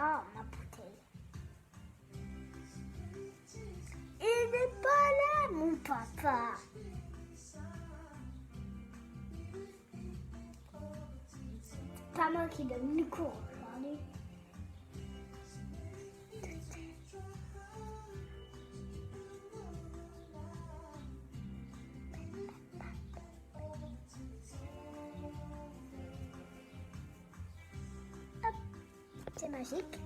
Ah, ma bouteille. Il n'est pas là, mon papa. C'est pas moi qui donne le cours aujourd'hui. Hop, c'est magique.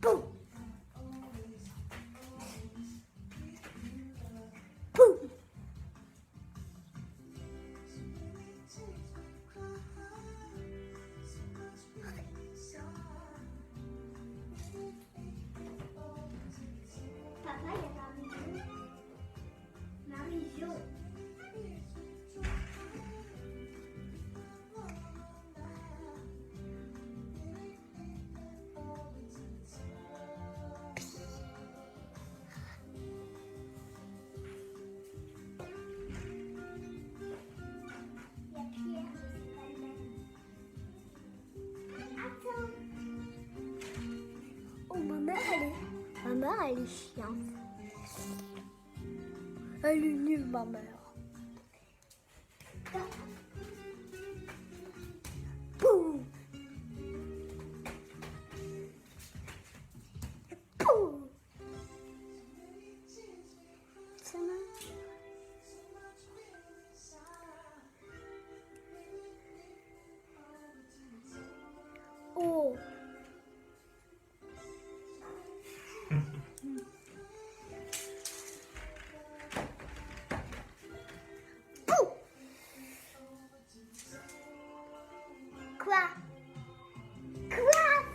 Pouf! Pouf! Papa, il y a Marie-Jo. Oh, ma mère, elle est chiante. Elle est nulle, ma mère. Pouh! Pouh! Ça marche. Oh! Quoi?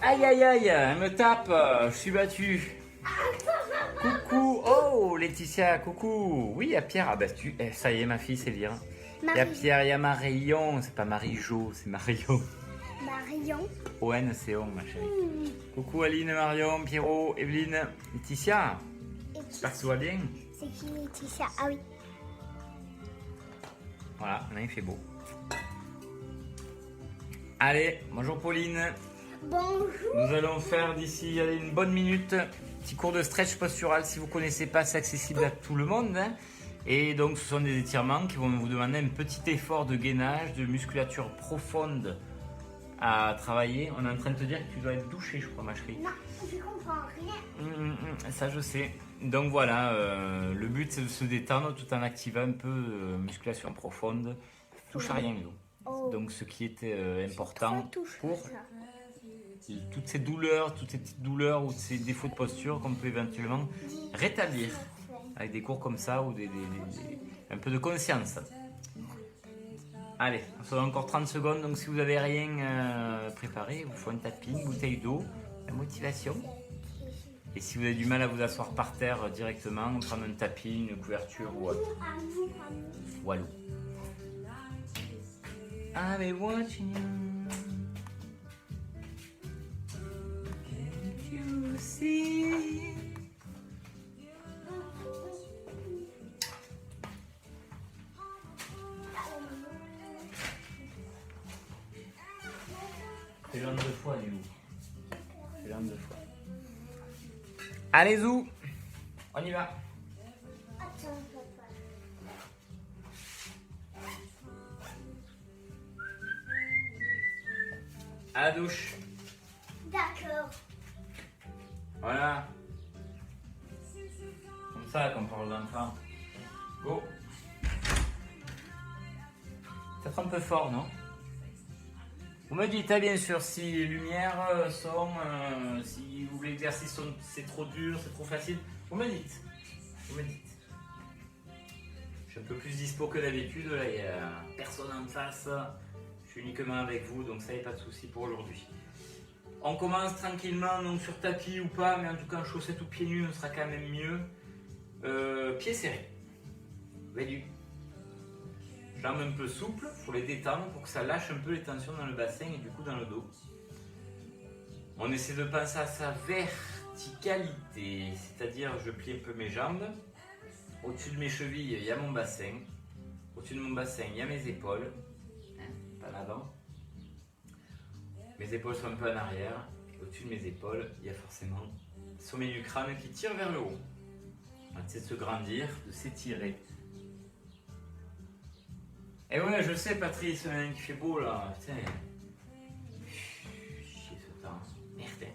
Aïe aïe aïe, elle me tape, je suis battu. Coucou, oh Laetitia, coucou. Oui, il y a Pierre, ah bah ça y est, ma fille c'est bien. Il y a Pierre, il y a Marion, c'est pas Marie-Jo, c'est Marion. Marion. O-N, c'est on, ma chérie. Coucou Aline, Marion, Pierrot, Evelyne, Laetitia. Et J'espère que tout va bien. c'est qui Laetitia? Ah oui. Voilà, là il fait beau. Allez, bonjour Pauline. Bonjour. Nous allons faire d'ici une bonne minute petit cours de stretch postural. Si vous ne connaissez pas, c'est accessible à tout le monde. Hein. Et donc, ce sont des étirements qui vont vous demander un petit effort de gainage, de musculature profonde à travailler. On est en train de te dire que tu dois être douché, je crois, ma chérie. Non, je comprends rien. Ça, je sais. Donc voilà, le but c'est de se détendre tout en activant un peu musculation profonde. Touche à rien, Lou. Oh. Donc, ce qui est important pour Ça. toutes ces douleurs, toutes ces petites douleurs ou ces défauts de posture qu'on peut éventuellement rétablir avec des cours comme ça ou un peu de conscience. Allez, on se donne encore 30 secondes, donc si vous n'avez rien préparé, vous faut un tapis, une bouteille d'eau, la motivation. Et si vous avez du mal à vous asseoir par terre directement, prendre un tapis, une couverture ou autre. Walou. I've been watching you. Can't you see? Fais-le en 2 fois, Léo. Fais-le en 2 fois. Allez, Zou, on y va. Attends, papa. À la douche. D'accord. Voilà. Comme ça qu'on parle d'enfant. Go. Peut-être un peu fort, non? Vous me dites, hein, bien sûr, si les lumières sont, si vous l'exercice c'est trop dur, c'est trop facile. Vous me dites. Vous me dites. Je suis un peu plus dispo que d'habitude. Là, il n'y a personne en face. Je suis uniquement avec vous, donc ça n'y a pas de souci pour aujourd'hui. On commence tranquillement, donc sur tapis ou pas, mais en tout cas en chaussettes ou pieds nus, on sera quand même mieux. Pieds serrés. Vélu. Jambes un peu souples, il faut les détendre pour que ça lâche un peu les tensions dans le bassin et du coup dans le dos. On essaie de penser à sa verticalité, c'est-à-dire je plie un peu mes jambes. Au-dessus de mes chevilles, il y a mon bassin. Au-dessus de mon bassin, il y a mes épaules. Pas en avant. Mes épaules sont un peu en arrière. Et au-dessus de mes épaules, il y a forcément le sommet du crâne qui tire vers le haut. On essaie de se grandir, de s'étirer. Et ouais, je sais, Patrice, il fait beau là. Putain. Chier ce temps. Merde.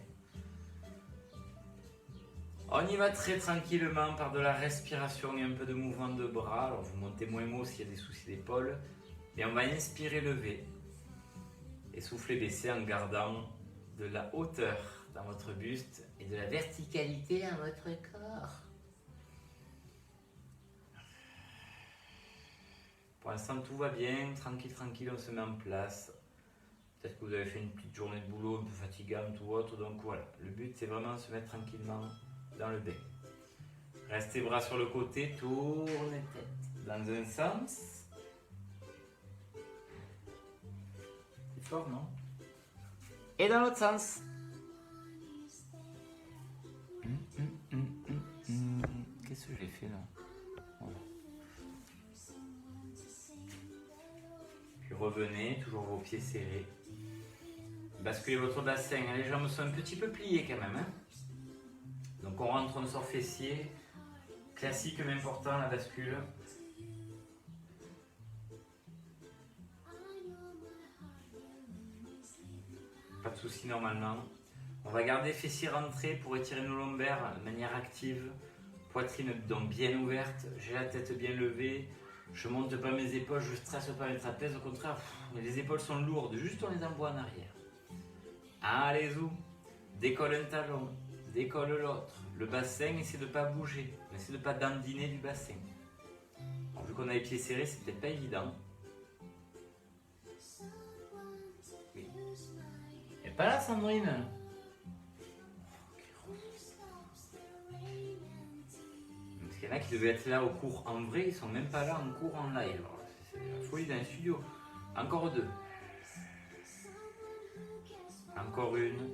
On y va très tranquillement par de la respiration et un peu de mouvement de bras. Alors vous montez moins haut s'il y a des soucis d'épaule. Et on va inspirer, lever. Et souffler, baisser en gardant de la hauteur dans votre buste et de la verticalité dans votre corps. Pour l'instant, tout va bien, tranquille, on se met en place. Peut-être que vous avez fait une petite journée de boulot un peu fatigante ou autre, donc voilà. Le but, c'est vraiment de se mettre tranquillement dans le bain. Restez bras sur le côté, tournez tête dans un sens. C'est fort, non? Et dans l'autre sens. Qu'est-ce que j'ai fait là? Voilà. Puis revenez, toujours vos pieds serrés. Basculez votre bassin, les jambes sont un petit peu pliées quand même. Hein, donc on rentre, on sort fessier. Classique mais important la bascule. Pas de souci normalement. On va garder fessier rentré pour étirer nos lombaires de manière active. Poitrine donc bien ouverte, j'ai la tête bien levée. Je monte pas mes épaules, je stresse pas mes trapèzes, au contraire, les épaules sont lourdes, juste on les envoie en arrière. Allez-y, décolle un talon, décolle l'autre. Le bassin, essaie de ne pas bouger, essaie de ne pas dandiner du bassin. Bon, vu qu'on a les pieds serrés, c'est peut-être pas évident. Oui. Elle est pas là, Sandrine? Parce qu'il y en a qui devaient être là au cours en vrai, ils sont même pas là en cours en live. C'est la folie dans les studios. Encore deux. Encore une.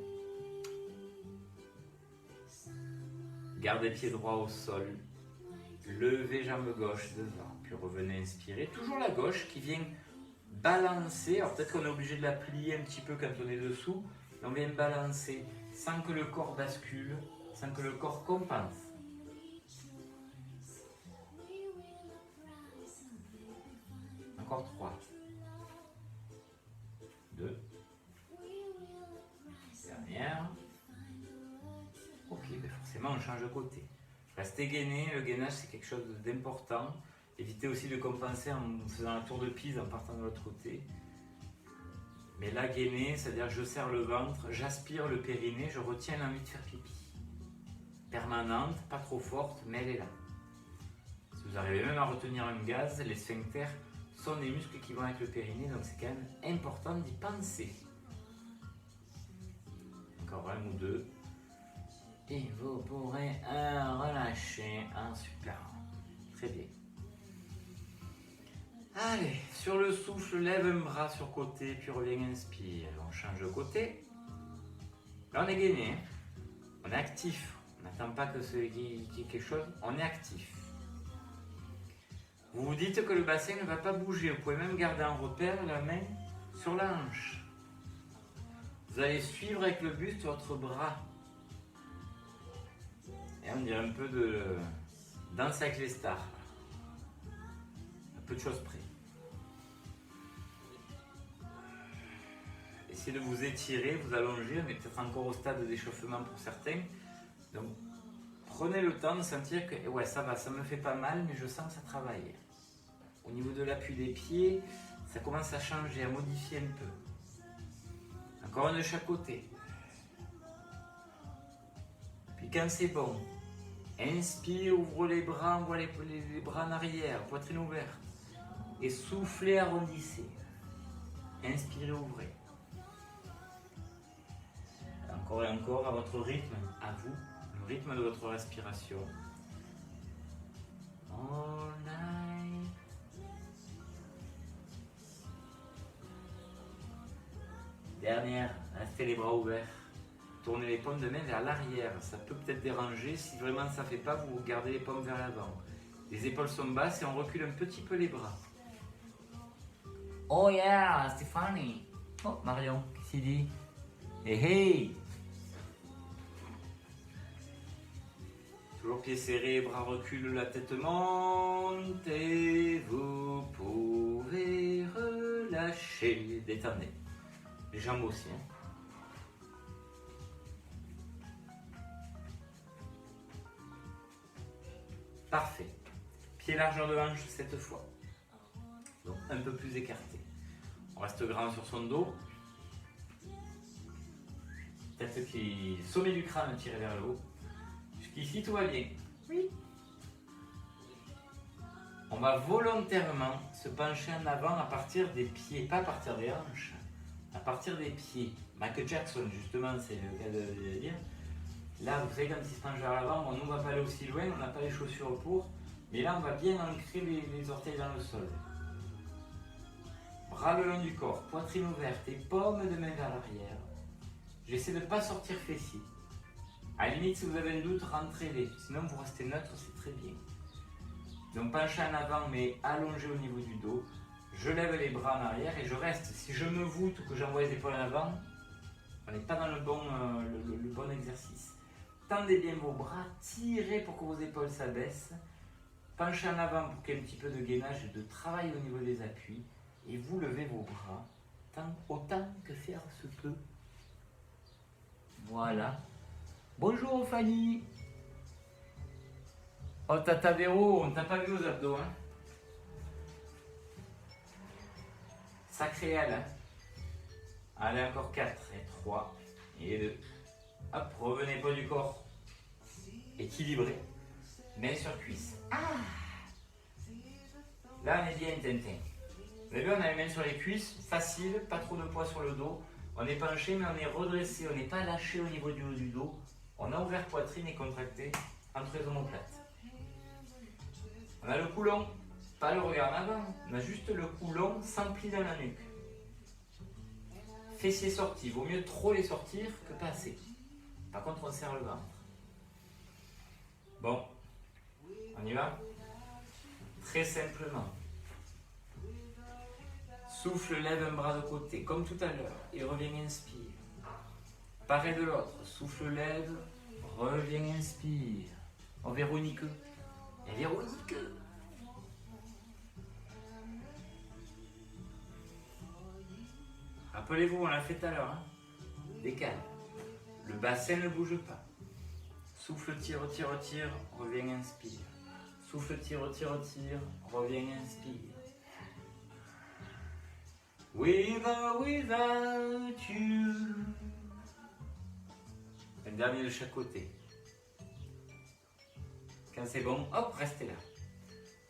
Gardez pied droit au sol. Levez jambe gauche devant. Puis revenez inspirer. Toujours la gauche qui vient balancer. Alors peut-être qu'on est obligé de la plier un petit peu quand on est dessous. Mais on vient balancer sans que le corps bascule, sans que le corps compense. Encore 3. 2. Dernière. Ok, ben forcément on change de côté. Restez gainé, le gainage c'est quelque chose d'important. Évitez aussi de compenser en faisant la tour de Pise en partant de l'autre côté. Mais là gainer, c'est-à-dire que je serre le ventre, j'aspire le périnée, je retiens l'envie de faire pipi. Permanente, pas trop forte, mais elle est là. Si vous arrivez même à retenir un gaz, les sphincters sont des muscles qui vont avec le périnée, donc c'est quand même important d'y penser. Encore un ou deux. Et vous pourrez relâcher en supinant. Très bien. Allez, sur le souffle, lève un bras sur côté, puis reviens, inspire. On change de côté. Là, on est gainé. On est actif. On n'attend pas que qu'il y ait quelque chose. On est actif. Vous vous dites que le bassin ne va pas bouger. Vous pouvez même garder en repère la main sur la hanche. Vous allez suivre avec le buste votre bras. Et on dirait un peu de Danse avec les stars. Un peu de choses près. Essayez de vous étirer, vous allonger. On est peut-être encore au stade d'échauffement pour certains. Donc, prenez le temps de sentir que ouais, ça va, ça me fait pas mal, mais je sens que ça travaille. Au niveau de l'appui des pieds, ça commence à changer, à modifier un peu. Encore un de chaque côté. Puis quand c'est bon, inspire, ouvre les bras, envoie les bras en arrière, poitrine ouverte. Et soufflez, arrondissez. Inspirez, ouvrez. Encore et encore, à votre rythme, à vous, le rythme de votre respiration. All night. Dernière, restez les bras ouverts. tournez les paumes de main vers l'arrière. Ça peut peut-être déranger. Si vraiment ça ne fait pas, vous gardez les paumes vers l'avant. Les épaules sont basses et on recule un petit peu les bras. Oh yeah, Stéphanie. Oh, Marion, qu'est-ce qu'il dit? Hey, hey. Toujours pieds serrés, bras reculent, la tête monte et vous pouvez relâcher. Détendez. Les jambes aussi. Parfait. Pied largeur de hanche cette fois. Donc un peu plus écarté. On reste grand sur son dos. Tête qui sommet du crâne tiré vers le haut. Jusqu'ici tout va bien. Oui. On va volontairement se pencher en avant à partir des pieds, pas à partir des hanches, à partir des pieds. Michael Jackson justement, c'est le cas de dire. Là, vous savez, quand il se penche vers l'avant, bon, nous on ne va pas aller aussi loin, on n'a pas les chaussures pour, mais là on va bien ancrer les orteils dans le sol. Bras le long du corps, poitrine ouverte et paume de main vers l'arrière. J'essaie de ne pas sortir fessier. À la limite, si vous avez un doute, rentrez-les. Sinon, vous restez neutre, c'est très bien. Donc, penché en avant, mais allongé au niveau du dos. Je lève les bras en arrière et je reste. Si je me voûte ou que j'envoie les épaules en avant, on n'est pas dans le bon exercice. Tendez bien vos bras, tirez pour que vos épaules s'abaissent. Penchez en avant pour qu'il y ait un petit peu de gainage et de travail au niveau des appuis. Et vous levez vos bras autant que faire se peut. Voilà. Bonjour Fanny. Oh Tata Véro, on t'a pas vu aux abdos, hein. Sacré elle, hein. Allez, encore 4, et 3, et 2. Hop, revenez pas du corps. Équilibré. Main sur cuisse. Ah. Là, on est bien Tintin. Vous avez vu, on a les mains sur les cuisses, facile, pas trop de poids sur le dos. On est penché, mais on est redressé, on n'est pas lâché au niveau du haut du dos. On a ouvert poitrine et contracté entre les omoplates. On a le cou long, pas le regard en avant, on a juste le cou long sans pli dans la nuque. Fessiers sortis, vaut mieux trop les sortir que pas assez. Par contre, on serre le ventre. Bon, on y va? Très simplement. Souffle, lève un bras de côté, comme tout à l'heure, et reviens, inspire. Pareil de l'autre, souffle, lève, reviens, inspire. Oh, Véronique. Et Véronique. Rappelez-vous, on l'a fait tout à l'heure. Hein. Décale. Le bassin ne bouge pas. Souffle, tire, tire, tire, reviens, inspire. Souffle, tire, tire, tire, reviens, inspire. With or without you. Un dernier de chaque côté. Quand c'est bon, hop, restez là.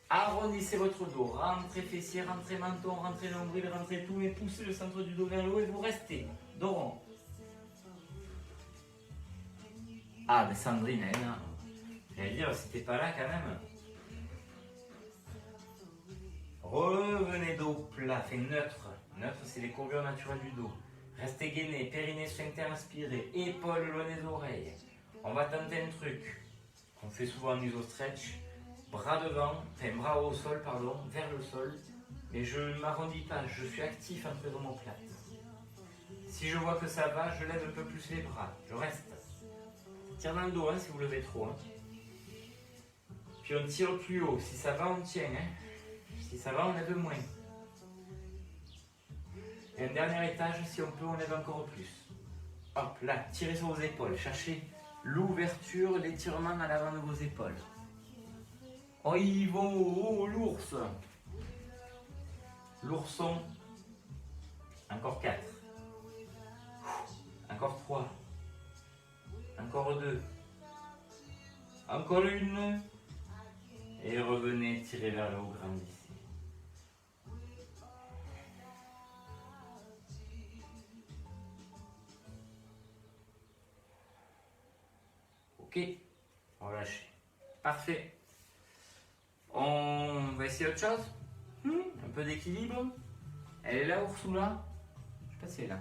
Arrondissez votre dos, rentrez fessier, rentrez menton, rentrez nombril, rentrez tout et poussez le centre du dos vers le haut et vous restez. Dos rond. Ah, mais Sandrine, elle, hein. J'allais dire, c'était pas là quand même. Revenez dos plat, fait neutre. Neutre, c'est les courbures naturelles du dos. Restez gainé, périnée, sphincter, inspiré, épaules loin des oreilles. On va tenter un truc qu'on fait souvent en iso-stretch. Bras devant, enfin bras au sol, pardon, vers le sol. Mais je ne m'arrondis pas, je suis actif entre les omoplates. Si je vois que ça va, je lève un peu plus les bras, je reste. Tire dans le dos hein, si vous levez trop. Hein. Puis on tire plus haut, si ça va on tient. Hein. Si ça va on lève moins. Et un dernier étage, si on peut, on lève encore plus. Hop, là, tirez sur vos épaules. Cherchez l'ouverture, l'étirement à l'avant de vos épaules. Oh, ils vont, oh, l'ours. L'ourson. Encore 4. Encore 3. Encore 2. Encore 1. Et revenez, tirez vers le haut, grandissez. Ok, relâchez. Parfait. On va essayer autre chose. Un peu d'équilibre. Elle est là, Ursula? Je sais pas si elle est là.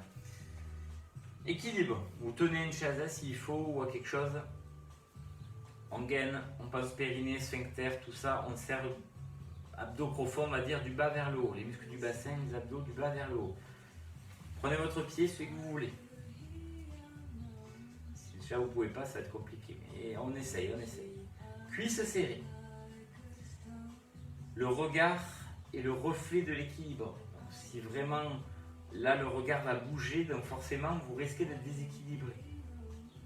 Équilibre. Vous tenez une chaise s'il faut ou à quelque chose. On gaine, on passe périnée, sphincter, tout ça. On serre abdos profonds, on va dire du bas vers le haut. Les muscles du bassin, les abdos du bas vers le haut. Prenez votre pied, celui que vous voulez. Si déjà vous ne pouvez pas, ça va être compliqué. Mais on essaye, on essaye. Cuisses serrées. Le regard est le reflet de l'équilibre. Si vraiment, là, le regard va bouger, donc forcément, vous risquez d'être déséquilibré.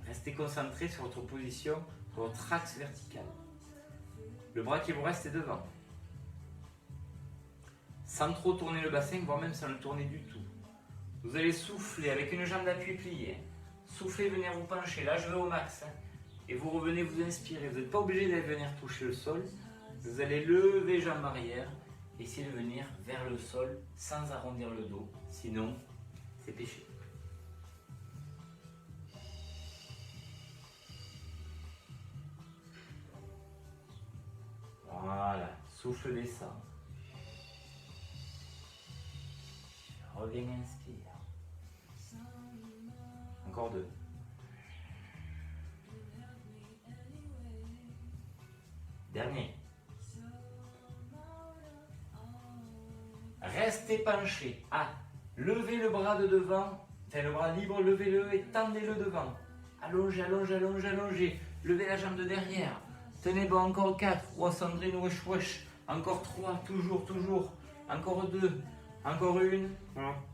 Restez concentré sur votre position, sur votre axe vertical. Le bras qui vous reste est devant. Sans trop tourner le bassin, voire même sans le tourner du tout. Vous allez souffler avec une jambe d'appui pliée. Soufflez, venir vous pencher. Là, je vais au max. Et vous revenez vous inspirer. Vous n'êtes pas obligé d'aller venir toucher le sol. Vous allez lever jambe arrière. Essayez de venir vers le sol sans arrondir le dos. Sinon, c'est péché. Voilà. Souffle, descend. Reviens, inspire. Encore 2. Dernier. Restez penché. Levez le bras de devant. Enfin, le bras libre, levez-le et tendez-le devant. Allongez, allongez, allongez, allongez. Levez la jambe de derrière. Tenez bon, encore 4. Oh, Sandrine, wesh, wesh. Encore 3, toujours, toujours. Encore 2. Encore 1.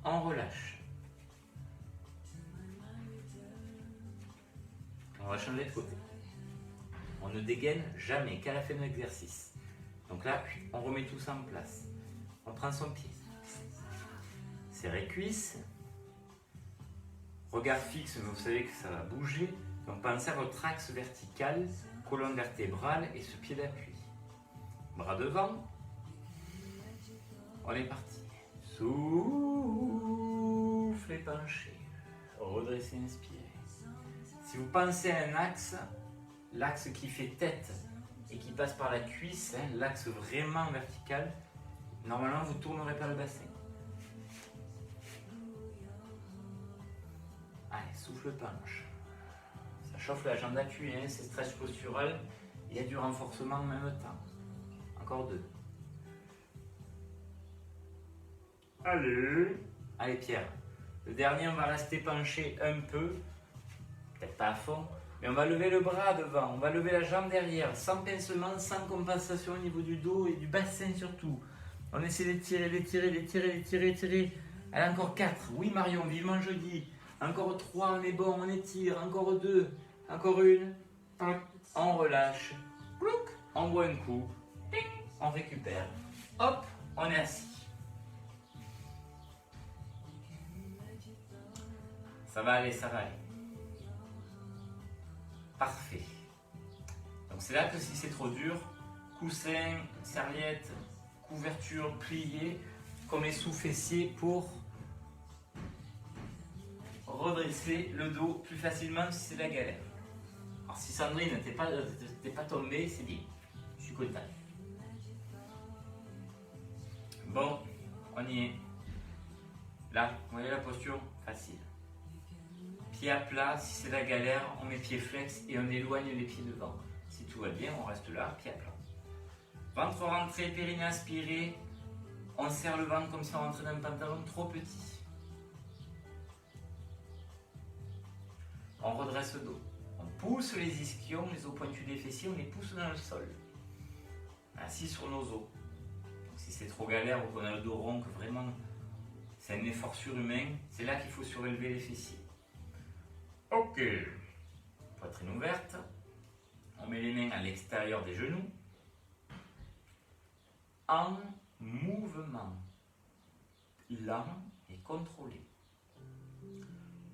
On relâche. On va changer de côté. On ne dégaine jamais qu'à la fin de l'exercice. Donc là, on remet tout ça en place. On prend son pied. Serrez cuisse. Regard fixe, mais vous savez que ça va bouger. Donc pensez à votre axe vertical, colonne vertébrale et ce pied d'appui. Bras devant. On est parti. Soufflez, penchez. Redressez, inspirez. Si vous pensez à un axe, l'axe qui fait tête et qui passe par la cuisse, l'axe vraiment vertical, normalement vous ne tournerez pas le bassin. Allez, souffle, penche. Ça chauffe la jambe d'appui, c'est stretch postural. Il y a du renforcement en même temps. Encore 2. Allez Pierre. Le dernier, on va rester penché un peu. Peut-être pas à fond. Mais on va lever le bras devant. On va lever la jambe derrière. Sans pincement, sans compensation au niveau du dos et du bassin surtout. On essaie d'étirer, d'étirer, d'étirer, d'étirer, d'étirer. Allez, encore 4. Oui Marion, vivement jeudi. Encore 3, on est bon, on étire. Encore 2. Encore 1. On relâche. Plouc, on boit un coup. Ping, on récupère. Hop, on est assis. Ça va aller, ça va aller. Parfait. Donc c'est là que si c'est trop dur, coussin, serviette, couverture pliée, comme les sous-fessiers pour redresser le dos plus facilement si c'est la galère. Alors si Sandrine t'es pas tombée, c'est bien. Je suis content. Bon, on y est. Là, vous voyez la posture? Facile. Pied à plat, si c'est la galère, on met pied flex et on éloigne les pieds devant. Si tout va bien, on reste là, pied à plat. Ventre rentré, périnée aspiré. On serre le ventre comme si on rentrait dans un pantalon trop petit. On redresse le dos. On pousse les ischions, les os pointus des fessiers, on les pousse dans le sol. Assis sur nos os. Donc, si c'est trop galère ou qu'on a le dos rond, que vraiment c'est un effort surhumain, c'est là qu'il faut surélever les fessiers. Ok. Poitrine ouverte. On met les mains à l'extérieur des genoux. En mouvement. Lent et contrôlé.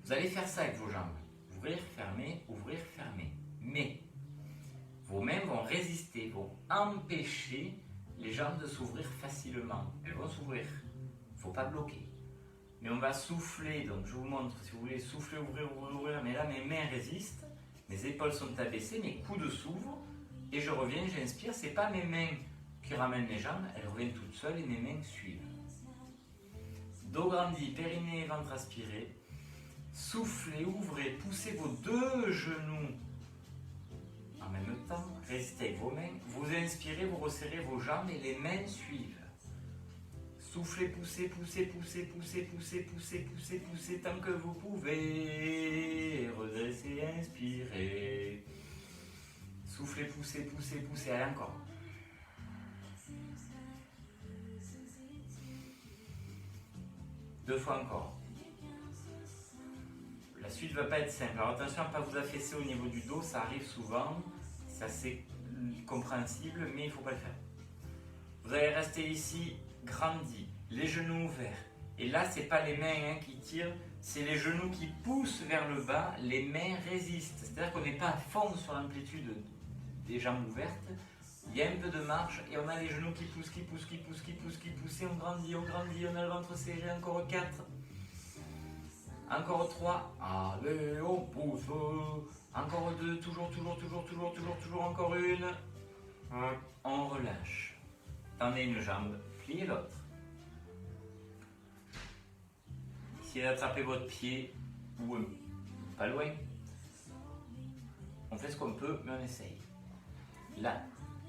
Vous allez faire ça avec vos jambes. Ouvrir, fermer, ouvrir, fermer. Mais vos mains vont résister, vont empêcher les jambes de s'ouvrir facilement. Elles vont s'ouvrir. Il ne faut pas bloquer. Mais on va souffler, donc je vous montre, si vous voulez, souffler, ouvrir, ouvrir, ouvrir. Mais là, mes mains résistent, mes épaules sont abaissées, mes coudes s'ouvrent, et je reviens, j'inspire. Ce n'est pas mes mains qui ramènent mes jambes, elles reviennent toutes seules et mes mains suivent. Dos grandi, périnée et ventre aspiré. Soufflez, ouvrez, poussez vos deux genoux en même temps. Restez avec vos mains. Vous inspirez, vous resserrez vos jambes et les mains suivent. Soufflez, poussez, poussez, poussez, poussez, poussez, poussez, poussez, poussez tant que vous pouvez. Redressez, inspirez. Soufflez, poussez, poussez, poussez. Allez, encore. Deux fois encore. La suite ne va pas être simple. Alors attention à ne pas vous affaisser au niveau du dos, ça arrive souvent. C'est assez compréhensible, mais il ne faut pas le faire. Vous allez rester ici, grandi, les genoux ouverts. Et là, ce n'est pas les mains qui tirent, c'est les genoux qui poussent vers le bas, les mains résistent. C'est-à-dire qu'on n'est pas à fond sur l'amplitude des jambes ouvertes. Il y a un peu de marche et on a les genoux qui poussent, qui poussent, qui poussent, qui poussent, qui poussent. Et on grandit, on a le ventre serré, encore 4. Encore 3. Allez, on pousse. Encore 2, toujours, encore une. On relâche. Tendez une jambe, pliez l'autre. Essayez d'attraper votre pied ou pas loin. On fait ce qu'on peut, mais on essaye. Là,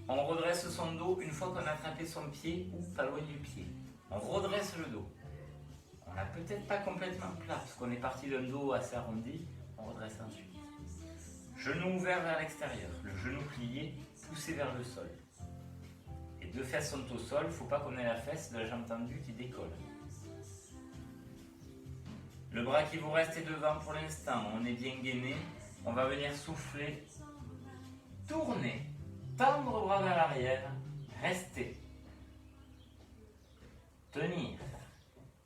on redresse son dos une fois qu'on a attrapé son pied ou pas loin du pied. On redresse le dos. On n'a peut-être pas complètement plat parce qu'on est parti d'un dos assez arrondi. On redresse ensuite. Genou ouvert vers l'extérieur, le genou plié, poussé vers le sol. Les deux fesses sont au sol, il ne faut pas qu'on ait la fesse de la jambe tendue qui décolle. Le bras qui vous reste est devant pour l'instant, on est bien gainé. On va venir souffler, tourner, tendre le bras vers l'arrière, rester, tenir,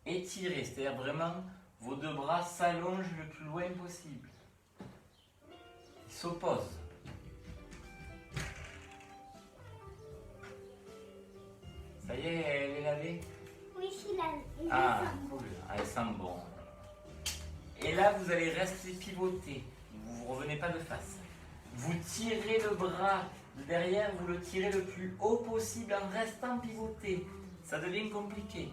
étirer, c'est-à-dire vraiment vos deux bras s'allongent le plus loin possible. Ils s'opposent. Ça y est, elle est lavée? Oui, c'est la. Ah, cool, elle sent bon. Et là, vous allez rester pivoté. Vous ne revenez pas de face. Vous tirez le bras de derrière, vous le tirez le plus haut possible en restant pivoté. Ça devient compliqué.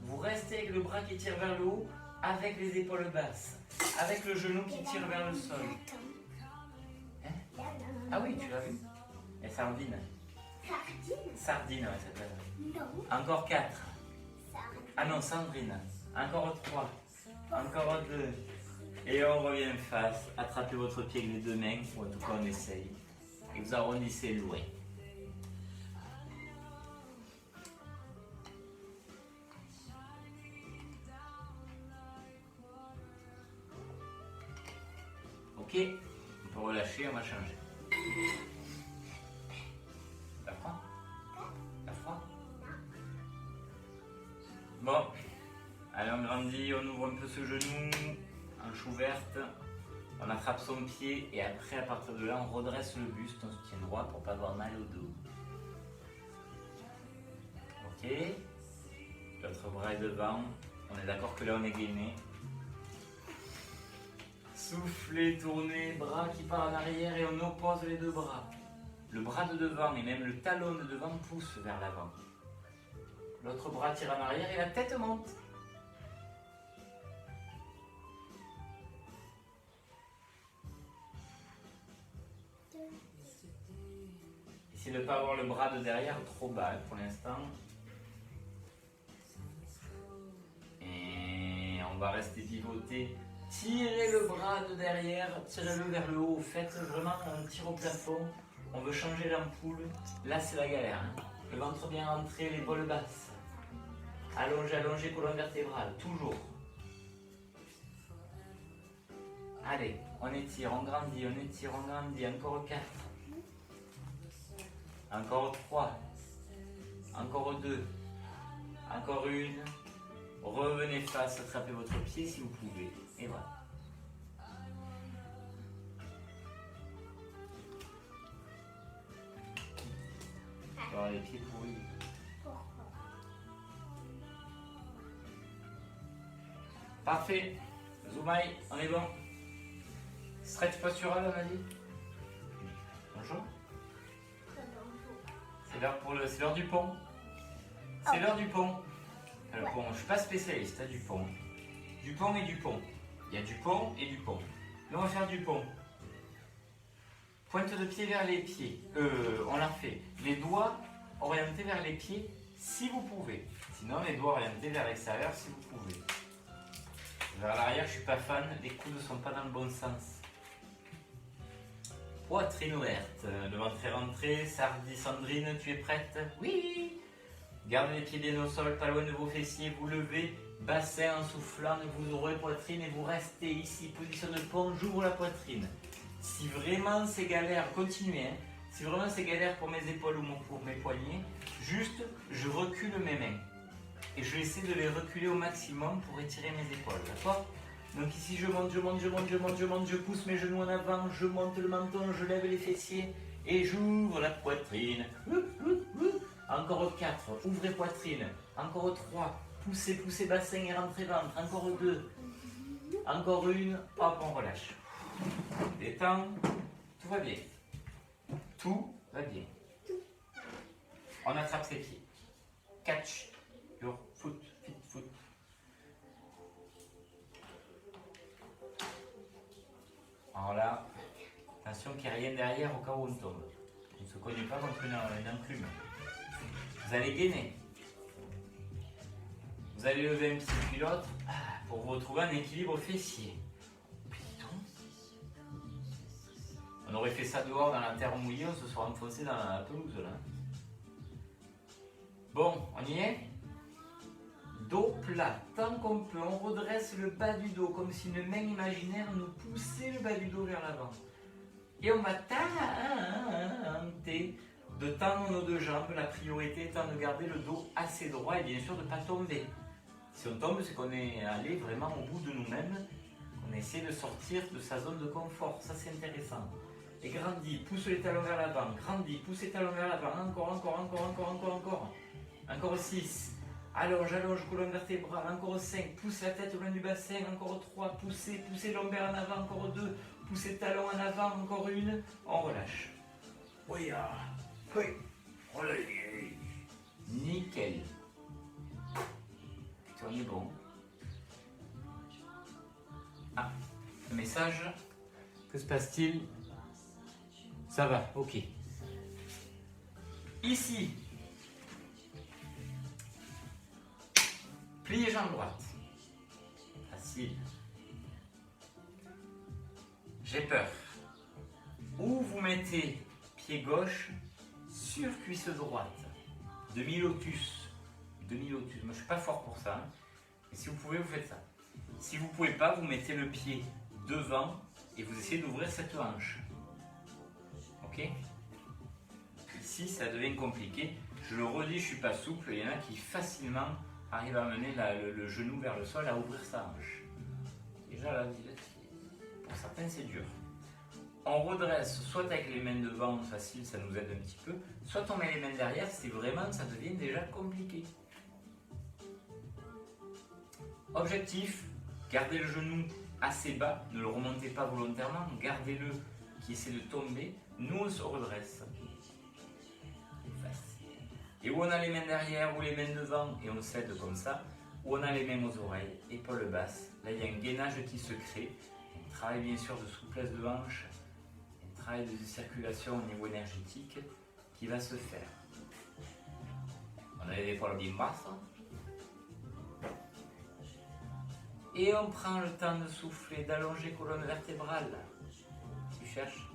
Vous restez avec le bras qui tire vers le haut, avec les épaules basses, avec le genou qui tire vers le sol. Hein? Ah oui, tu l'as vu? Et sardine. Sardine? Sardine, ouais, ça s'appelle. Non. Encore 4. Sardine. Ah non, Sandrine. Encore 3. Encore 2. Et on revient face. Attrapez votre pied avec les deux mains, ou en tout cas on essaye. Et vous arrondissez loin. Ok, on peut relâcher, on va changer. T'as froid? T'as froid? Bon, allez on grandit, on ouvre un peu ce genou, hanche ouverte, on attrape son pied et après à partir de là on redresse le buste, on se tient droit pour pas avoir mal au dos. Ok, l'autre bras est devant, on est d'accord que là on est gainé. Soufflez, tournez, bras qui part en arrière et on oppose les deux bras. Le bras de devant et même le talon de devant pousse vers l'avant. L'autre bras tire en arrière et la tête monte. Essayez de ne pas avoir le bras de derrière trop bas pour l'instant. Et on va rester pivoté. Tirez le bras de derrière, tirez-le vers le haut. Faites vraiment un tir au plafond. On veut changer l'ampoule. Là, c'est la galère. Hein. Le ventre bien rentré, l'épaule basse. Allongez, allongez, colonne vertébrale. Toujours. Allez, on étire, on grandit, on étire, on grandit. Encore 4. Encore 3. Encore 2. Encore 1. Revenez face, attrapez votre pied si vous pouvez. Et voilà. Alors les pieds pourris. Pourquoi? Parfait. Zoumaï, on est bon. Stretch postural, on a dit. Bonjour. C'est l'heure du pont. C'est l'heure du pont. Le pont. Je ne suis pas spécialiste du pont. Du pont et du pont. Il y a du pont et du pont. Là, on va faire du pont. Pointe de pied vers les pieds. On la fait. Les doigts orientés vers les pieds si vous pouvez. Sinon, les doigts orientés vers l'extérieur si vous pouvez. Vers l'arrière, je suis pas fan. Les coudes ne sont pas dans le bon sens. Poitrine ouverte. Le ventre est rentré. Sardi, Sandrine, tu es prête? Oui. Gardez les pieds bien au sol, pas loin de vos fessiers. Vous levez. Bassin en soufflant. Vous ouvrez poitrine et vous restez ici. Position de pont. J'ouvre la poitrine. Si vraiment c'est galère, continuez. Hein. Si vraiment c'est galère pour mes épaules ou pour mes poignets, juste je recule mes mains. Et je essaie de les reculer au maximum pour étirer mes épaules. D'accord? Donc ici je monte, je pousse mes genoux en avant, je monte le menton, je lève les fessiers et j'ouvre la poitrine. Encore 4, ouvrez poitrine. Encore 3, poussez bassin et rentrez ventre. Encore 2, encore 1, hop on relâche. Détends, tout va bien. Tout va bien. On attrape ses pieds. Catch your foot, foot. Alors là, attention qu'il n'y ait rien derrière au cas où on tombe. On ne se cogne pas contre une enclume. Vous allez gainer. Vous allez lever un petit puis l'autre pour vous retrouver un équilibre fessier. On aurait fait ça dehors dans la terre mouillée, on se serait enfoncé dans la pelouse là. Bon, on y est? Dos plat, tant qu'on peut, on redresse le bas du dos comme si une main imaginaire nous poussait le bas du dos vers l'avant. Et on va tenter de tendre nos deux jambes, la priorité étant de garder le dos assez droit et bien sûr de ne pas tomber. Si on tombe, c'est qu'on est allé vraiment au bout de nous-mêmes, on a essayé de sortir de sa zone de confort, ça c'est intéressant. Et grandis, pousse les talons vers l'avant, grandis, pousse les talons vers l'avant, encore 6, allonge, colonne vertébrale, encore 5, pousse la tête au loin du bassin, encore 3, poussez lombaire en avant, encore 2, poussez talons en avant, encore 1, on relâche. Oui, nickel. On est bon. Ah, le message, que se passe-t-il? Ça va, ok. Ici, pliez jambe droite. Facile. J'ai peur. Ou vous mettez pied gauche sur cuisse droite. Demi-lotus. Moi, je ne suis pas fort pour ça. Hein. Mais si vous pouvez, vous faites ça. Si vous ne pouvez pas, vous mettez le pied devant et vous essayez d'ouvrir cette hanche. Ok? Ici, ça devient compliqué. Je le redis, je ne suis pas souple. Il y en a qui facilement arrivent à mener le genou vers le sol, à ouvrir sa hanche. Déjà, là, pour certains, c'est dur. On redresse soit avec les mains devant, facile, ça nous aide un petit peu. Soit on met les mains derrière, c'est vraiment, ça devient déjà compliqué. Objectif, gardez le genou assez bas, ne le remontez pas volontairement, gardez-le qui essaie de tomber. Nous, on se redresse. Et où on a les mains derrière ou les mains devant et on cède comme ça, où on a les mains aux oreilles, épaules basses. Là, il y a un gainage qui se crée. On travaille bien sûr de souplesse de hanche, un travail de circulation au niveau énergétique qui va se faire. On a les épaules bien basses. Et on prend le temps de souffler, d'allonger colonne vertébrale. Tu cherches?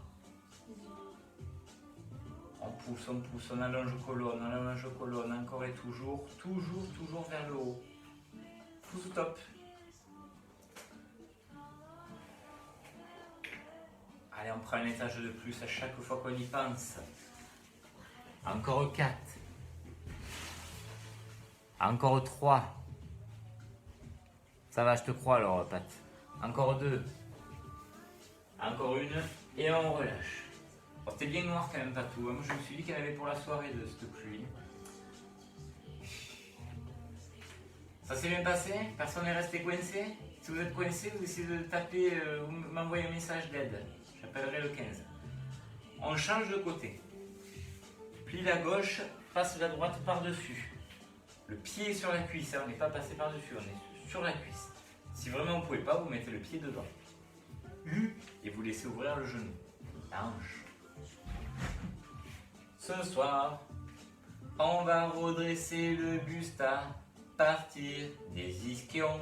On pousse, on allonge colonne, encore et toujours vers le haut. Pousse au top. Allez, on prend un étage de plus à chaque fois qu'on y pense. Encore 4. Encore 3. Ça va, je te crois alors, Pat. Encore 2. Encore 1. Et on relâche. Bon, c'était bien noir quand même, Patou. Moi, je me suis dit qu'elle avait pour la soirée de cette pluie. Ça s'est bien passé? Personne n'est resté coincé? Si vous êtes coincé, vous essayez de taper ou m'envoyer un message d'aide. J'appellerai le 15. On change de côté. Plie la gauche, passe la droite par-dessus. Le pied est sur la cuisse, hein, on n'est pas passé par-dessus, on est sur la cuisse. Si vraiment vous ne pouvez pas, vous mettez le pied dedans. Et vous laissez ouvrir le genou. La hanche. Ce soir, on va redresser le buste à partir des ischions.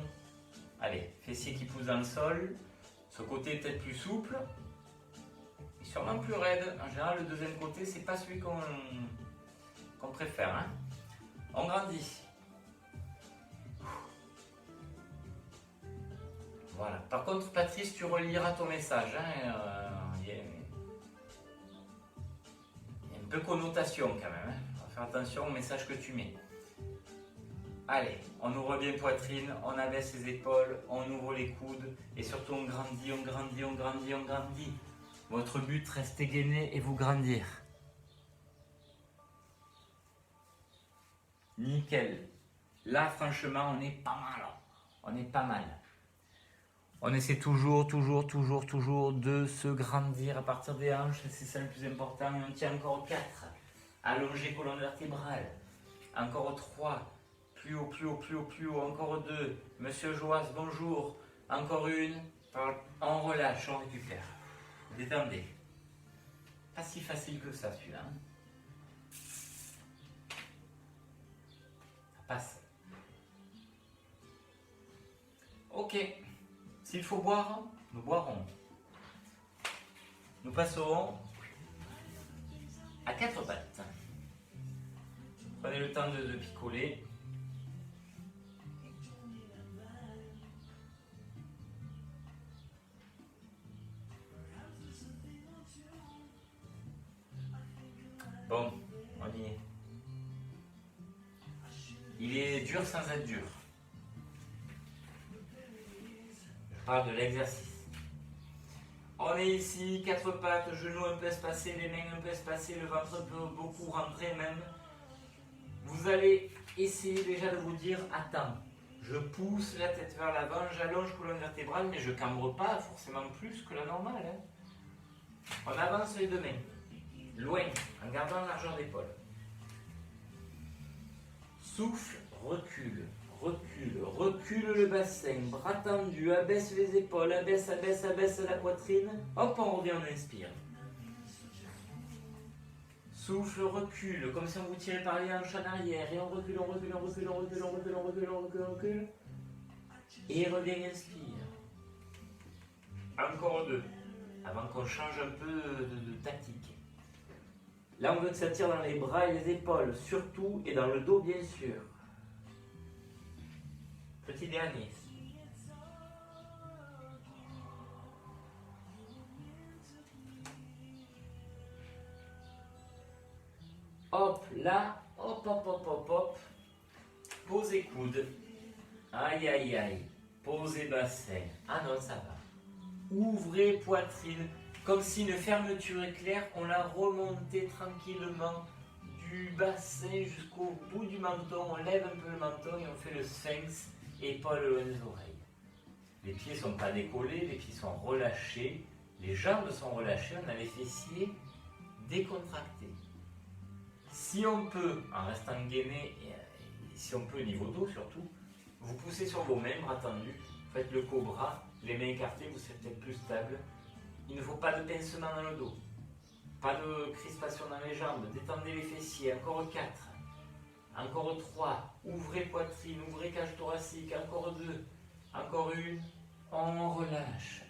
Allez, fessiers qui poussent dans le sol. Ce côté est peut-être plus souple. Et sûrement plus raide. En général, le deuxième côté, c'est pas celui qu'on préfère. Hein. On grandit. Voilà. Par contre, Patrice, tu reliras ton message. Hein. Il y a un peu connotation quand même. Hein. On va faire attention au message que tu mets. Allez, on ouvre bien poitrine, on abaisse les épaules, on ouvre les coudes et surtout on grandit, on grandit, on grandit, on grandit. Votre but, restez gainé et vous grandir. Nickel. Là, franchement, on est pas mal. On est pas mal. On essaie toujours de se grandir à partir des hanches, c'est ça le plus important. Et on tient encore 4. Allonger colonne vertébrale. Encore 3. Plus haut, plus haut, plus haut, plus haut. Encore 2. Monsieur Joas, bonjour. Encore une. On relâche, on récupère. Détendez. Pas si facile que ça celui-là. Hein. Ça passe. Ok. S'il faut boire, nous boirons. Nous passerons à 4 pattes. Prenez le temps de picoler. Bon, on y est. Il est dur sans être dur. Je parle de l'exercice. On est ici, 4 pattes, genoux un peu espacés, les mains un peu espacées, le ventre un peu beaucoup rentré même. Vous allez essayer déjà de vous dire, attends, je pousse la tête vers l'avant, j'allonge colonne vertébrale, mais je ne cambre pas forcément plus que la normale. Hein. On avance les 2 mains. Loin, en gardant la largeur d'épaule. Souffle, recule, recule, recule le bassin, bras tendus, abaisse les épaules, abaisse, abaisse, abaisse la poitrine. Hop, on revient, on inspire. Souffle, recule, comme si on vous tirait par les hanches en arrière. Et on recule, on recule, on recule, on recule, on recule, on recule, on recule, on recule. Et revient, inspire. Encore 2, avant qu'on change un peu de tactique. Là, on veut que ça tire dans les bras et les épaules, surtout, et dans le dos, bien sûr. Petit dernier. Hop, là, hop, hop, hop, hop, hop. Posez coude. Aïe, aïe, aïe. Posez bassin. Ah non, ça va. Ouvrez poitrine. Comme si une fermeture éclair, on l'a remonté tranquillement du bassin jusqu'au bout du menton. On lève un peu le menton et on fait le sphinx, épaules loin des oreilles. Les pieds ne sont pas décollés, les pieds sont relâchés, les jambes sont relâchées, on a les fessiers décontractés. Si on peut, en restant gainé, et si on peut au niveau dos surtout, vous poussez sur vos mains, bras tendus, faites le cobra, les mains écartées, vous serez peut-être plus stable. Il ne faut pas de pincement dans le dos, pas de crispation dans les jambes, détendez les fessiers, encore 4, encore 3, ouvrez poitrine, ouvrez cage thoracique, encore 2, encore 1, on relâche,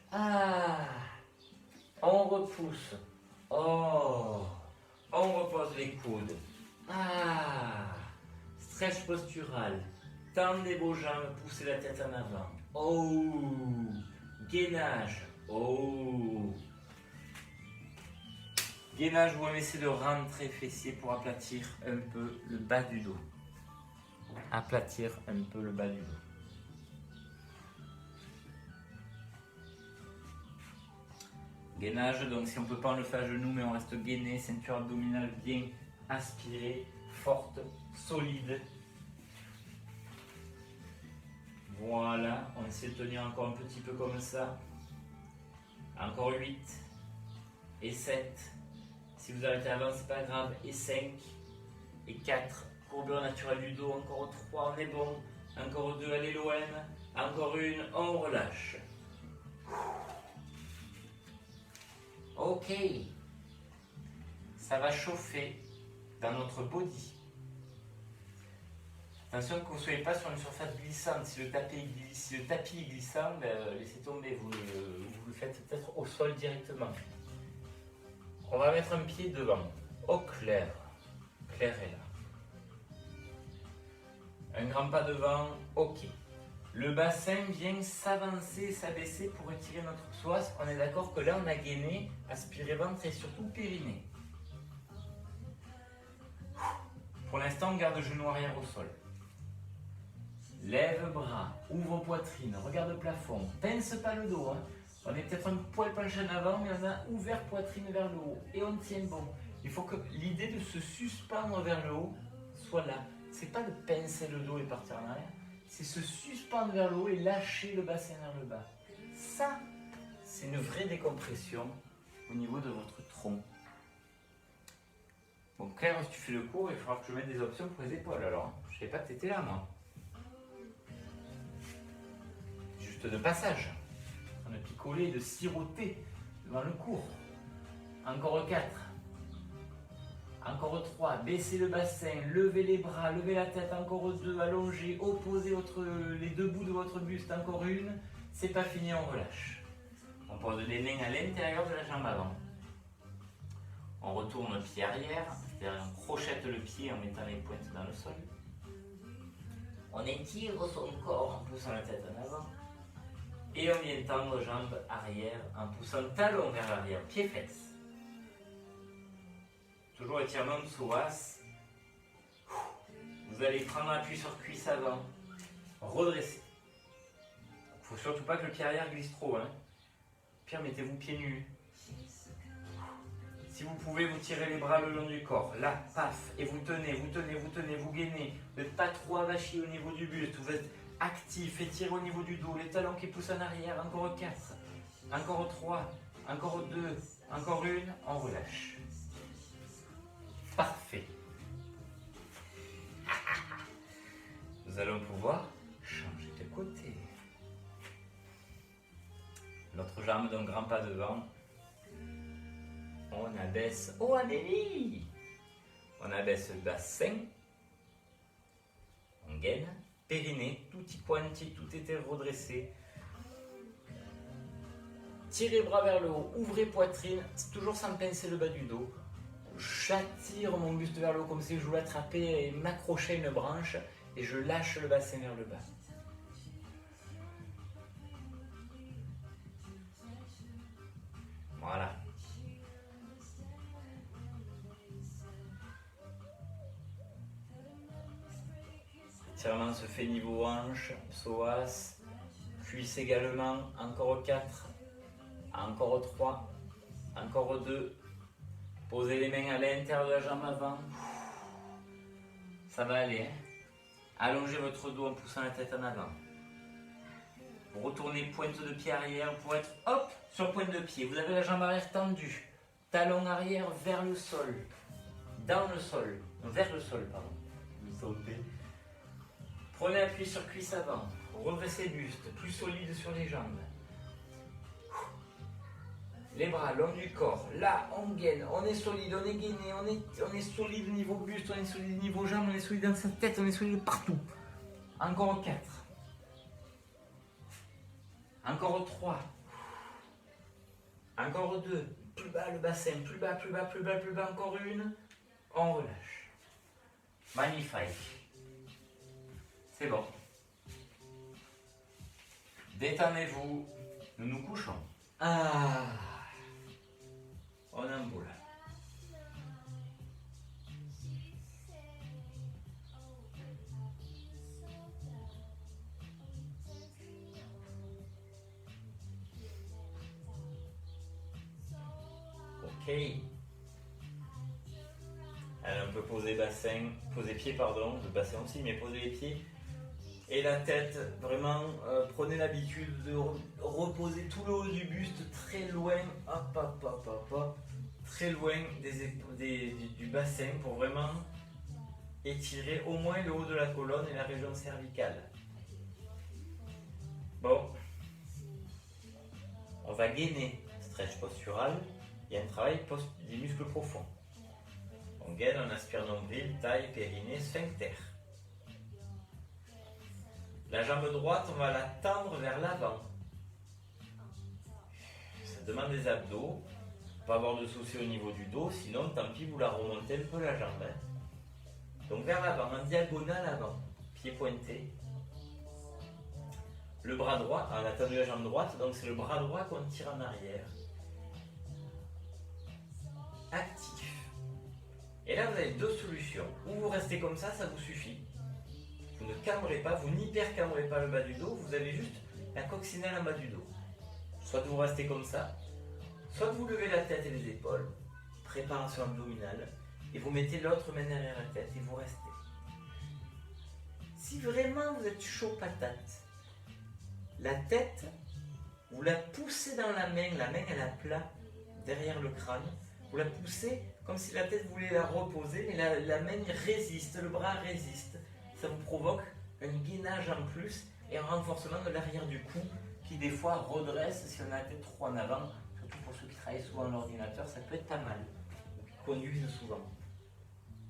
on repousse, on repose les coudes, stretch postural, tendez vos jambes, poussez la tête en avant, gainage, gainage, vous laissez de rentrer fessier pour aplatir un peu le bas du dos. Aplatir un peu le bas du dos. Gainage, donc si on ne peut pas, on le fait à genoux, mais on reste gainé, ceinture abdominale bien aspirée, forte, solide. Voilà, on essaie de tenir encore un petit peu comme ça. Encore 8 et 7. Si vous arrêtez avant, c'est pas grave. Et 5 et 4. Courbure naturelle du dos. Encore 3, on est bon. Encore 2, allez loin. Encore une, on relâche. Ok. Ça va chauffer dans notre body. Attention que vous ne soyez pas sur une surface glissante. Si le tapis est glissant, laissez tomber. Vous le faites peut-être au sol directement. On va mettre un pied devant. Au clair. Claire est là. Un grand pas devant. Ok. Le bassin vient s'avancer, s'abaisser pour étirer notre psoas. On est d'accord que là, on a gainé, aspiré ventre et surtout périnée. Pour l'instant, on garde genou arrière au sol. Lève bras, ouvre poitrine, regarde le plafond. Pince pas le dos. Hein. On est peut-être un poil penché en avant, mais on a ouvert poitrine vers le haut. Et on tient bon. Il faut que l'idée de se suspendre vers le haut soit là. C'est pas de pincer le dos et partir en arrière. C'est se suspendre vers le haut et lâcher le bassin vers le bas. Ça, c'est une vraie décompression au niveau de votre tronc. Bon, Claire, si tu fais le cours, il faudra que je mette des options pour les épaules alors. Je ne savais pas que tu étais là, moi. Juste de passage. De picoler, de siroter devant le cours. Encore 4. Encore 3. Baissez le bassin, levez les bras, levez la tête. Encore 2. Allongez, opposez les deux bouts de votre buste. Encore 1. C'est pas fini, on relâche. On pose les mains à l'intérieur de la jambe avant. On retourne le pied arrière, c'est-à-dire on crochette le pied en mettant les pointes dans le sol. On étire son corps en poussant la tête en avant. Et on vient tendre jambes arrière en poussant talon vers l'arrière, pied-fesse. Toujours étirement de psoas. Vous allez prendre appui sur cuisse avant, redresser. Il ne faut surtout pas que le pied arrière glisse trop. Hein. Pire, mettez-vous pieds nus. Si vous pouvez, vous tirez les bras le long du corps. Là, paf, et vous tenez, vous tenez, vous tenez, vous gainez. Vous n'êtes pas trop avachi au niveau du buste. Vous êtes actif, étirez au niveau du dos. Les talons qui poussent en arrière. Encore 4, encore 3, encore 2, encore 1. On relâche. Parfait. Nous allons pouvoir changer de côté. L'autre jambe d'un grand pas devant. On abaisse. Oh Amélie! On abaisse le bassin. On gaine. Périnée, tout y pointé, tout était redressé. Tirez bras vers le haut, ouvrez poitrine, toujours sans pincer le bas du dos. J'attire mon buste vers le haut comme si je voulais attraper et m'accrocher à une branche et je lâche le bassin vers le bas. Voilà. L'étirement se fait niveau hanche, psoas, cuisse également, encore 4, encore 3, encore 2. Posez les mains à l'intérieur de la jambe avant. Ça va aller. Hein. Allongez votre dos en poussant la tête en avant. Retournez pointe de pied arrière pour être hop sur pointe de pied. Vous avez la jambe arrière tendue. Talon arrière vers le sol. Dans le sol. Vers le sol, pardon. Vous sautez. Prenez appui sur cuisse avant. Redressez le buste. Plus solide sur les jambes. Les bras long du corps. Là, on gaine. On est solide. On est gainé. On est solide au niveau buste. On est solide au niveau jambes. On est solide dans sa tête. On est solide partout. Encore 4. Encore 3. Encore 2. Plus bas le bassin. Plus bas, plus bas, plus bas, plus bas. Encore 1. On relâche. Magnifique. C'est bon. Détendez-vous. Nous nous couchons. Ah. On emboule. Ok. Alors on peut poser bassin, poser pied pardon, le bassin aussi, mais poser les pieds et la tête. Vraiment, prenez l'habitude de reposer tout le haut du buste très loin, hop, hop, hop, hop, hop, très loin du bassin pour vraiment étirer au moins le haut de la colonne et la région cervicale. Bon, on va gainer. Stretch postural, il y a un travail des muscles profonds. On gaine, on aspire nombril, taille, périnée, sphincter. La jambe droite, on va la tendre vers l'avant. Ça demande des abdos. Pas avoir de soucis au niveau du dos, sinon tant pis, vous la remontez un peu la jambe. Donc vers l'avant, en diagonale avant, pied pointé. Le bras droit, on a tendu la jambe droite, donc c'est le bras droit qu'on tire en arrière. Actif. Et là, vous avez deux solutions. Ou vous restez comme ça vous suffit. Vous ne cambrez pas, vous n'hyper-cambrez pas le bas du dos, vous avez juste la coccinelle en bas du dos. Soit vous restez comme ça, soit vous levez la tête et les épaules, préparation abdominale, et vous mettez l'autre main derrière la tête et vous restez. Si vraiment vous êtes chaud patate, la tête, vous la poussez dans la main elle est à plat derrière le crâne, vous la poussez comme si la tête voulait la reposer, mais la main résiste, le bras résiste. Ça vous provoque un gainage en plus et un renforcement de l'arrière du cou qui des fois redresse si on a la tête trop en avant, surtout pour ceux qui travaillent souvent à l'ordinateur, ça peut être pas mal, ou qui conduisent souvent.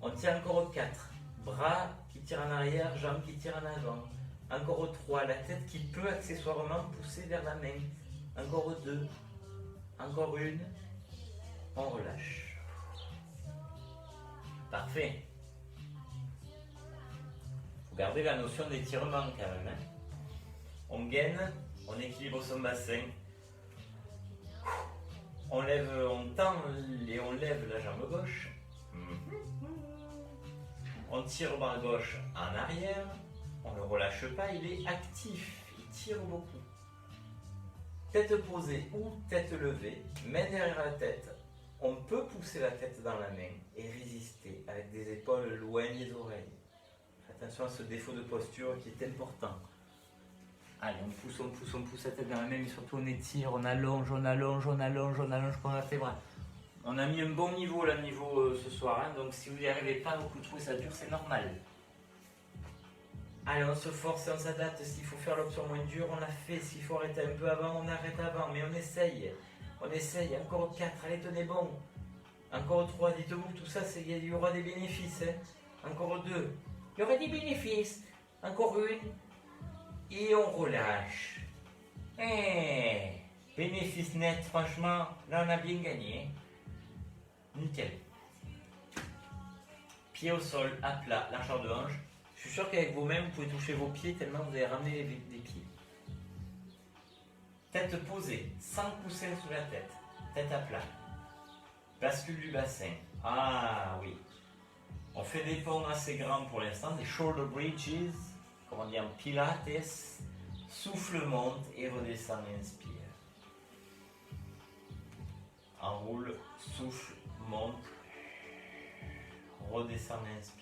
On tient encore au 4, bras qui tirent en arrière, jambes qui tirent en avant. Encore au 3, la tête qui peut accessoirement pousser vers la main. Encore au 2, encore une, on relâche. Parfait. Vous gardez la notion d'étirement quand même. On gaine, on équilibre son bassin. On tend et on lève la jambe gauche. On tire le bras gauche en arrière. On ne relâche pas, il est actif, il tire beaucoup. Tête posée ou tête levée, main derrière la tête. On peut pousser la tête dans la main et résister avec des épaules loin des oreilles. Attention à ce défaut de posture qui est important. Allez, on pousse la tête dans la main, mais surtout on étire, on allonge comme on a fait bras. On a mis un bon niveau là, ce soir, hein, donc si vous n'y arrivez pas, vous trouvez ça dur, c'est normal. Allez, on se force et on s'adapte. S'il faut faire l'option moins dure, on la fait. S'il faut arrêter un peu avant, on arrête avant. Mais on essaye. On essaye. Encore au 4, allez, tenez bon. Encore au 3, dites-vous que tout ça, il y aura des bénéfices. Hein. Encore au 2, il y aura des bénéfices. Encore une. Et on relâche. Bénéfice net, franchement, là on a bien gagné. Nickel. Pied au sol, à plat, largeur de hanche. Je suis sûr qu'avec vos mains, vous pouvez toucher vos pieds tellement vous avez ramené les pieds. Tête posée, sans coussin sous la tête. Tête à plat. Bascule du bassin. Ah oui. On fait des ponts assez grands pour l'instant, des shoulder bridges, comme on dit en pilates. Souffle, monte et redescend et inspire. Enroule, souffle, monte, redescend et inspire.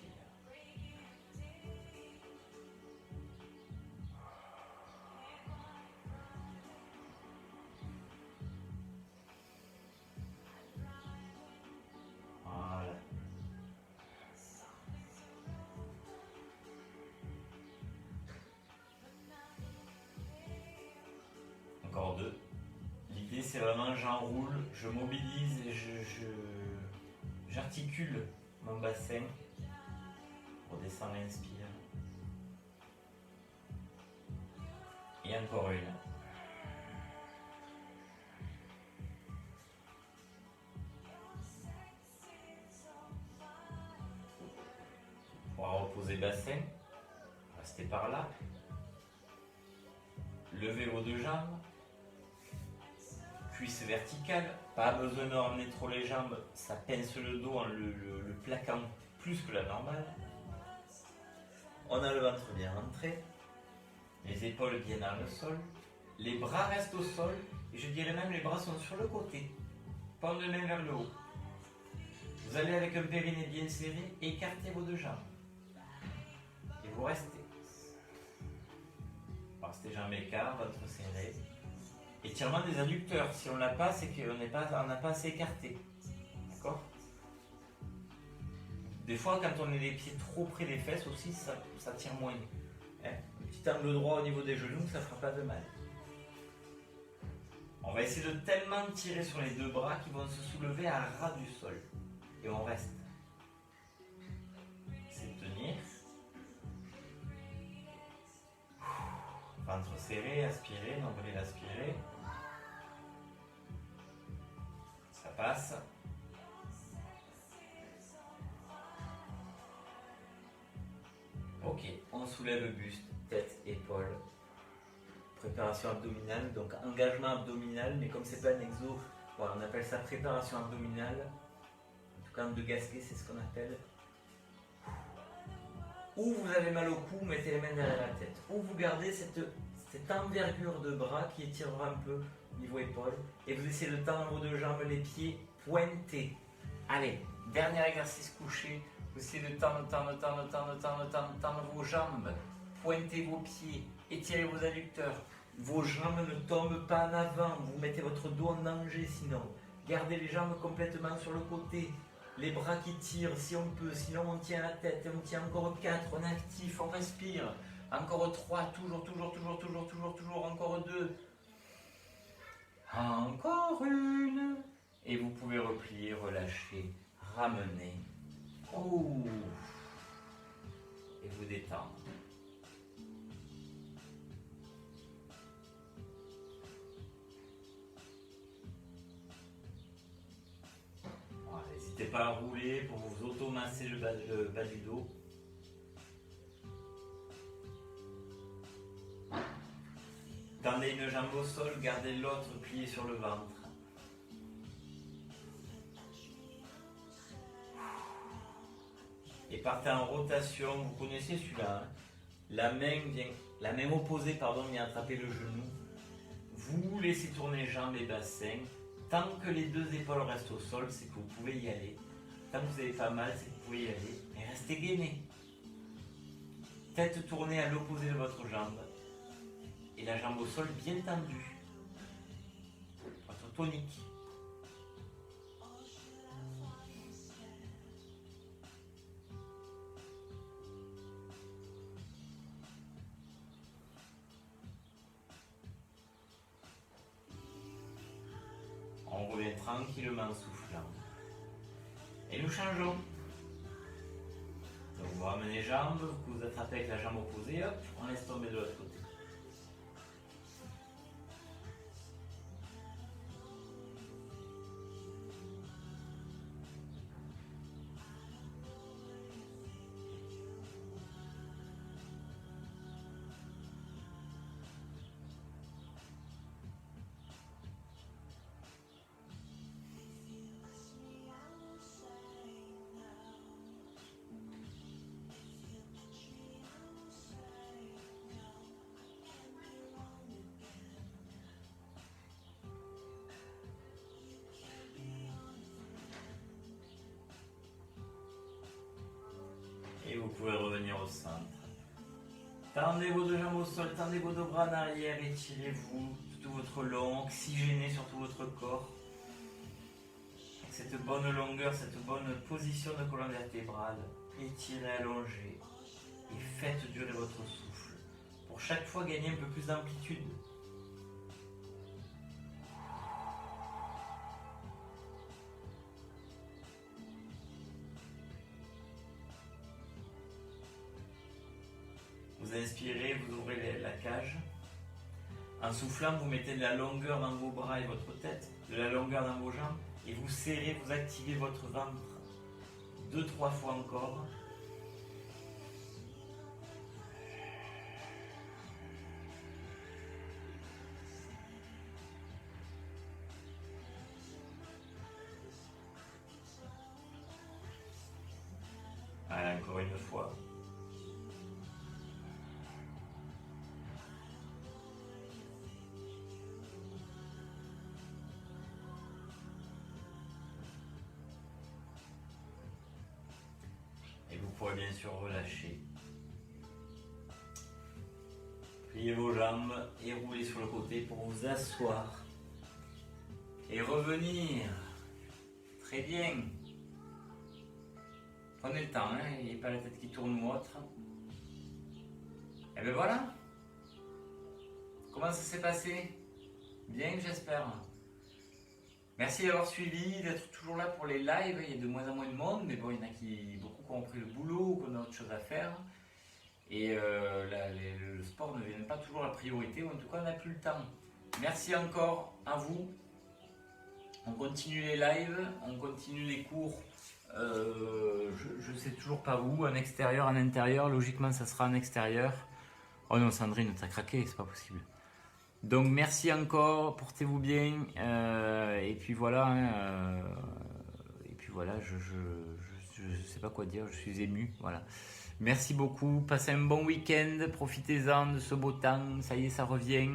Encore 2. L'idée c'est vraiment j'enroule, je mobilise et j'articule mon bassin. Redescends, inspire. Et encore une. On va reposer le bassin. Restez par là. Levez vos deux jambes. Cuisse verticale, pas besoin d'emmener trop les jambes, ça pince le dos en le plaquant plus que la normale. On a le ventre bien rentré, les épaules bien dans le sol, les bras restent au sol, et je dirais même les bras sont sur le côté, pas de main vers le haut. Vous allez avec un périnée bien serré, écartez vos deux jambes, et vous restez. Restez jambes écart, ventre serré. Étirement des adducteurs, si on l'a pas, c'est qu'on n'a pas assez écarté. D'accord? Des fois, quand on est les pieds trop près des fesses aussi, ça tire moins. Hein? Un petit angle droit au niveau des genoux, ça ne fera pas de mal. On va essayer de tellement tirer sur les deux bras qu'ils vont se soulever à ras du sol. Et on reste. C'est tenir. Ventre serré, aspirer, nombril aspirer. Ça passe. Ok, on soulève le buste, tête, épaules. Préparation abdominale, donc engagement abdominal, mais comme c'est pas un exo, voilà, on appelle ça préparation abdominale. En tout cas, en de gasquet, c'est ce qu'on appelle. Ou vous avez mal au cou, mettez les mains derrière la tête. Ou vous gardez cette envergure de bras qui étirera un peu niveau épaule. Et vous essayez de tendre vos deux jambes, les pieds pointés. Allez, dernier exercice couché. Vous essayez de tendre vos jambes. Pointez vos pieds. Étirez vos adducteurs. Vos jambes ne tombent pas en avant. Vous mettez votre dos en danger sinon. Gardez les jambes complètement sur le côté. Les bras qui tirent si on peut, sinon on tient la tête, on tient encore 4, on est actif, on respire. Encore 3, toujours, encore 2. Encore une. Et vous pouvez replier, relâcher, ramener. Ouh. Et vous détendre. N'hésitez pas à rouler pour vous auto-masser le bas du dos. Tendez une jambe au sol, gardez l'autre pliée sur le ventre. Et partez en rotation, vous connaissez celui-là. Hein. La main opposée vient attraper le genou. Vous laissez tourner jambes et bassin. Tant que les deux épaules restent au sol, c'est que vous pouvez y aller. Tant que vous n'avez pas mal, c'est que vous pouvez y aller. Mais restez gainé. Tête tournée à l'opposé de votre jambe. Et la jambe au sol bien tendue. Votre tonique. On revient tranquillement soufflant. Et nous changeons. Donc vous ramenez les jambes, vous attrapez avec la jambe opposée, hop, on laisse tomber de l'autre côté. Et vous pouvez revenir au centre. Tendez vos deux jambes au sol, tendez vos deux bras en arrière, étirez-vous tout votre long, oxygénez sur tout votre corps. Avec cette bonne longueur, cette bonne position de colonne vertébrale, étirez, allongez et faites durer votre souffle. Pour chaque fois, gagnez un peu plus d'amplitude. Vous inspirez, vous ouvrez la cage. En soufflant, vous mettez de la longueur dans vos bras et votre tête, de la longueur dans vos jambes, et vous serrez, vous activez votre ventre 2-3 fois encore. Allez, encore une fois. Et vous pourrez bien sûr relâcher. Pliez vos jambes et roulez sur le côté pour vous asseoir. Et revenir. Très bien. Prenez le temps, hein, il n'y a pas la tête qui tourne ou autre. Et bien voilà. Comment ça s'est passé? Bien, j'espère. Merci d'avoir suivi, d'être toujours là pour les lives. Il y a de moins en moins de monde, mais bon, il y en a beaucoup qui ont repris le boulot, qui ont autre chose à faire. Et le sport ne devient pas toujours la priorité, ou en tout cas, on n'a plus le temps. Merci encore à vous. On continue les lives, on continue les cours. Je ne sais toujours pas où, en extérieur, en intérieur. Logiquement, ça sera en extérieur. Oh non, Sandrine, t'as craqué, c'est pas possible. Donc merci encore, portez-vous bien, et puis voilà, je sais pas quoi dire, je suis ému, voilà. Merci beaucoup, passez un bon week-end, profitez-en de ce beau temps, ça y est, ça revient,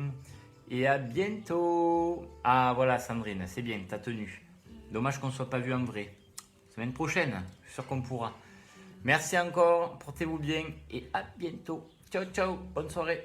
et à bientôt. Ah voilà Sandrine, c'est bien, t'as tenu. Dommage qu'on ne soit pas vu en vrai. Semaine prochaine, je suis sûr qu'on pourra. Merci encore, portez-vous bien, et à bientôt. Ciao, ciao, bonne soirée.